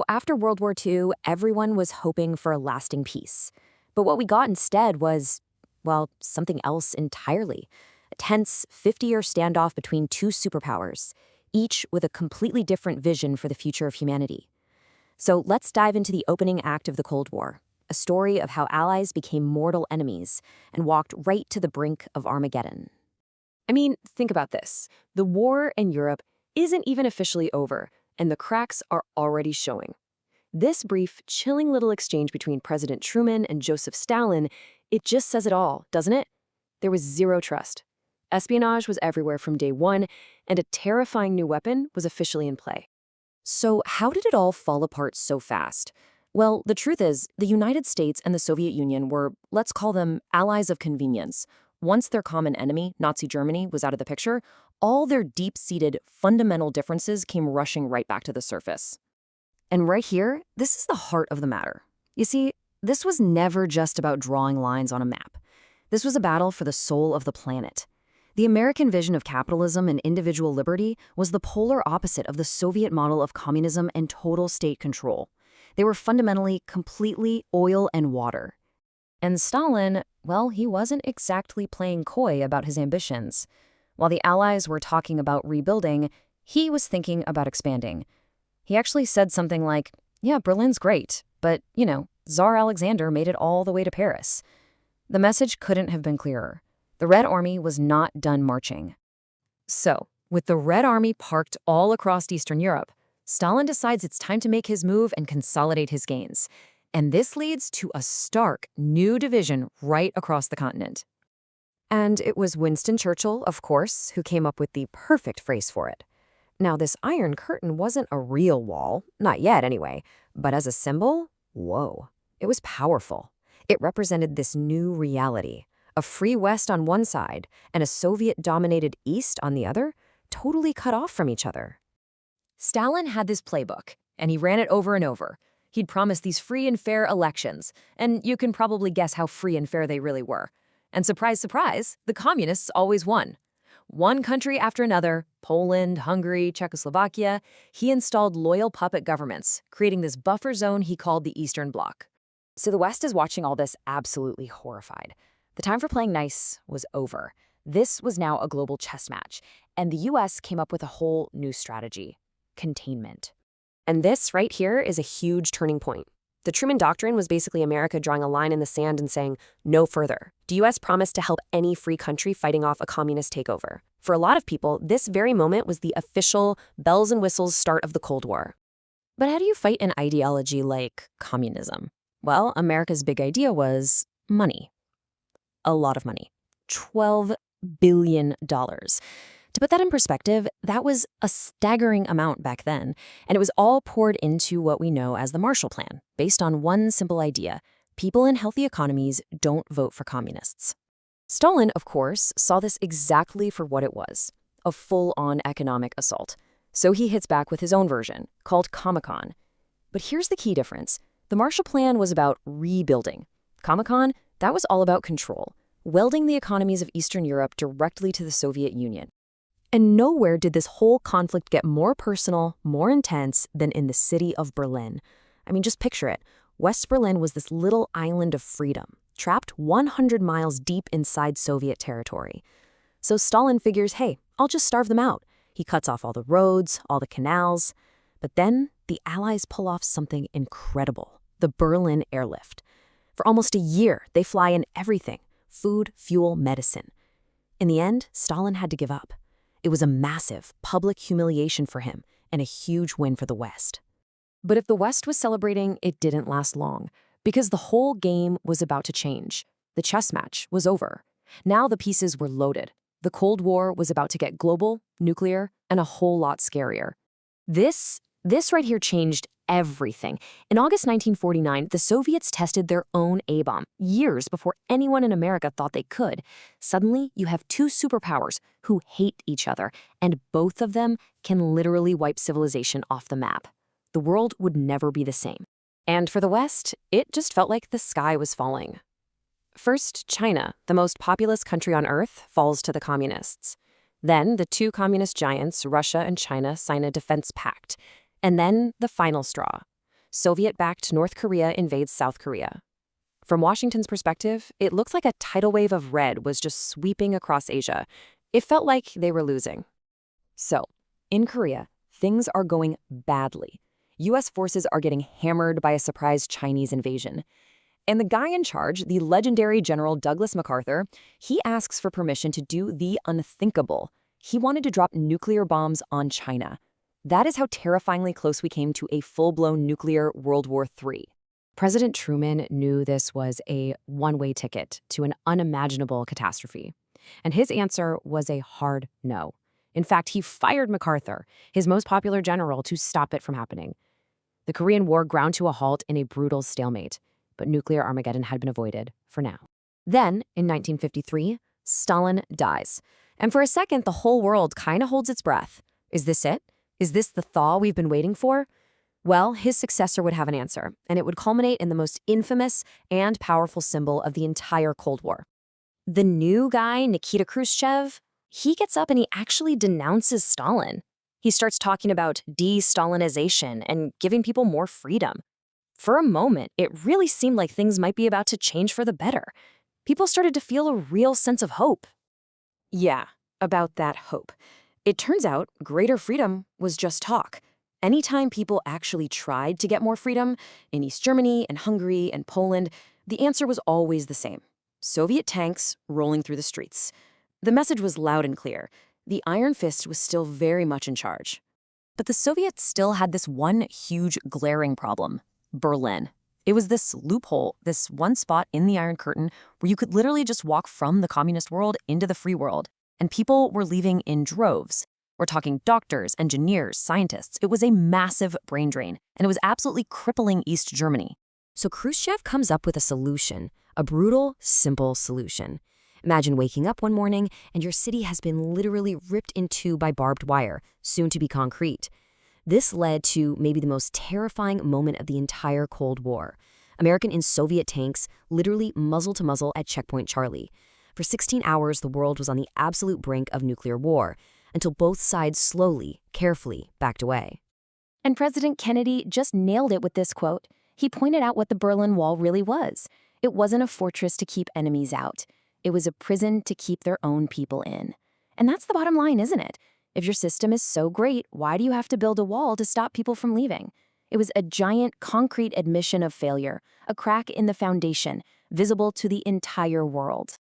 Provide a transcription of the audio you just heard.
After World War II, everyone was hoping for a lasting peace. But what we got instead was, well, something else entirely. A tense 50-year standoff between two superpowers, each with a completely different vision for the future of humanity. So let's dive into the opening act of the Cold War, a story of how allies became mortal enemies and walked right to the brink of Armageddon. I mean, think about this. The war in Europe isn't even officially over, and the cracks are already showing. This brief, chilling little exchange between President Truman and Joseph Stalin, it just says it all, doesn't it? There was zero trust. Espionage was everywhere from day one, and a terrifying new weapon was officially in play. So how did it all fall apart so fast? Well, the truth is, the United States and the Soviet Union were, let's call them, allies of convenience. Once their common enemy, Nazi Germany, was out of the picture, all their deep-seated, fundamental differences came rushing right back to the surface. And right here, this is the heart of the matter. You see, this was never just about drawing lines on a map. This was a battle for the soul of the planet. The American vision of capitalism and individual liberty was the polar opposite of the Soviet model of communism and total state control. They were fundamentally, completely oil and water. And Stalin, well, he wasn't exactly playing coy about his ambitions. While the Allies were talking about rebuilding, he was thinking about expanding. He actually said something like, yeah, Berlin's great, but, Tsar Alexander made it all the way to Paris. The message couldn't have been clearer. The Red Army was not done marching. So, with the Red Army parked all across Eastern Europe, Stalin decides it's time to make his move and consolidate his gains. And this leads to a stark new division right across the continent. And it was Winston Churchill, of course, who came up with the perfect phrase for it. Now, this Iron Curtain wasn't a real wall, not yet anyway, but as a symbol, whoa, it was powerful. It represented this new reality, a free West on one side and a Soviet-dominated East on the other, totally cut off from each other. Stalin had this playbook, and he ran it over and over. He'd promised these free and fair elections, and you can probably guess how free and fair they really were. And surprise, surprise, the communists always won. One country after another, Poland, Hungary, Czechoslovakia, he installed loyal puppet governments, creating this buffer zone he called the Eastern Bloc. So the West is watching all this absolutely horrified. The time for playing nice was over. This was now a global chess match, and the US came up with a whole new strategy: containment. And this right here is a huge turning point. The Truman Doctrine was basically America drawing a line in the sand and saying, no further. The US promised to help any free country fighting off a communist takeover. For a lot of people, this very moment was the official bells and whistles start of the Cold War. But how do you fight an ideology like communism? Well, America's big idea was money. A lot of money. $12 billion. To put that in perspective, that was a staggering amount back then, and it was all poured into what we know as the Marshall Plan, based on one simple idea: people in healthy economies don't vote for communists. Stalin, of course, saw this exactly for what it was: a full-on economic assault. So he hits back with his own version, called Comecon. But here's the key difference. The Marshall Plan was about rebuilding. Comecon, that was all about control, welding the economies of Eastern Europe directly to the Soviet Union. And nowhere did this whole conflict get more personal, more intense than in the city of Berlin. I mean, just picture it. West Berlin was this little island of freedom, trapped 100 miles deep inside Soviet territory. So Stalin figures, hey, I'll just starve them out. He cuts off all the roads, all the canals. But then the Allies pull off something incredible: the Berlin airlift. For almost a year, they fly in everything: food, fuel, medicine. In the end, Stalin had to give up. It was a massive public humiliation for him and a huge win for the West. But if the West was celebrating, it didn't last long, because the whole game was about to change. The chess match was over. Now the pieces were loaded. The Cold War was about to get global, nuclear, and a whole lot scarier. This right here changed everything. In August 1949, the Soviets tested their own A-bomb, years before anyone in America thought they could. Suddenly, you have two superpowers who hate each other, and both of them can literally wipe civilization off the map. The world would never be the same. And for the West, it just felt like the sky was falling. First, China, the most populous country on Earth, falls to the communists. Then, the two communist giants, Russia and China, sign a defense pact. And then the final straw. Soviet-backed North Korea invades South Korea. From Washington's perspective, it looks like a tidal wave of red was just sweeping across Asia. It felt like they were losing. So, in Korea, things are going badly. U.S. forces are getting hammered by a surprise Chinese invasion. And the guy in charge, the legendary General Douglas MacArthur, he asks for permission to do the unthinkable. He wanted to drop nuclear bombs on China. That is how terrifyingly close we came to a full-blown nuclear World War III. President Truman knew this was a one-way ticket to an unimaginable catastrophe. And his answer was a hard no. In fact, he fired MacArthur, his most popular general, to stop it from happening. The Korean War ground to a halt in a brutal stalemate, but nuclear Armageddon had been avoided for now. Then, in 1953, Stalin dies. And for a second, the whole world kind of holds its breath. Is this it? Is this the thaw we've been waiting for? Well, his successor would have an answer, and it would culminate in the most infamous and powerful symbol of the entire Cold War. The new guy, Nikita Khrushchev, he gets up and he actually denounces Stalin. He starts talking about de-Stalinization and giving people more freedom. For a moment, it really seemed like things might be about to change for the better. People started to feel a real sense of hope. Yeah, about that hope. It turns out greater freedom was just talk. Anytime people actually tried to get more freedom, in East Germany and Hungary and Poland, the answer was always the same. Soviet tanks rolling through the streets. The message was loud and clear. The Iron Fist was still very much in charge. But the Soviets still had this one huge glaring problem: Berlin. It was this loophole, this one spot in the Iron Curtain where you could literally just walk from the communist world into the free world. And people were leaving in droves. We're talking doctors, engineers, scientists. It was a massive brain drain, and it was absolutely crippling East Germany. So Khrushchev comes up with a solution, a brutal, simple solution. Imagine waking up one morning and your city has been literally ripped in two by barbed wire, soon to be concrete. This led to maybe the most terrifying moment of the entire Cold War. American and Soviet tanks literally muzzle to muzzle at Checkpoint Charlie. For 16 hours, the world was on the absolute brink of nuclear war, until both sides slowly, carefully backed away. And President Kennedy just nailed it with this quote. He pointed out what the Berlin Wall really was. It wasn't a fortress to keep enemies out. It was a prison to keep their own people in. And that's the bottom line, isn't it? If your system is so great, why do you have to build a wall to stop people from leaving? It was a giant concrete admission of failure, a crack in the foundation, visible to the entire world.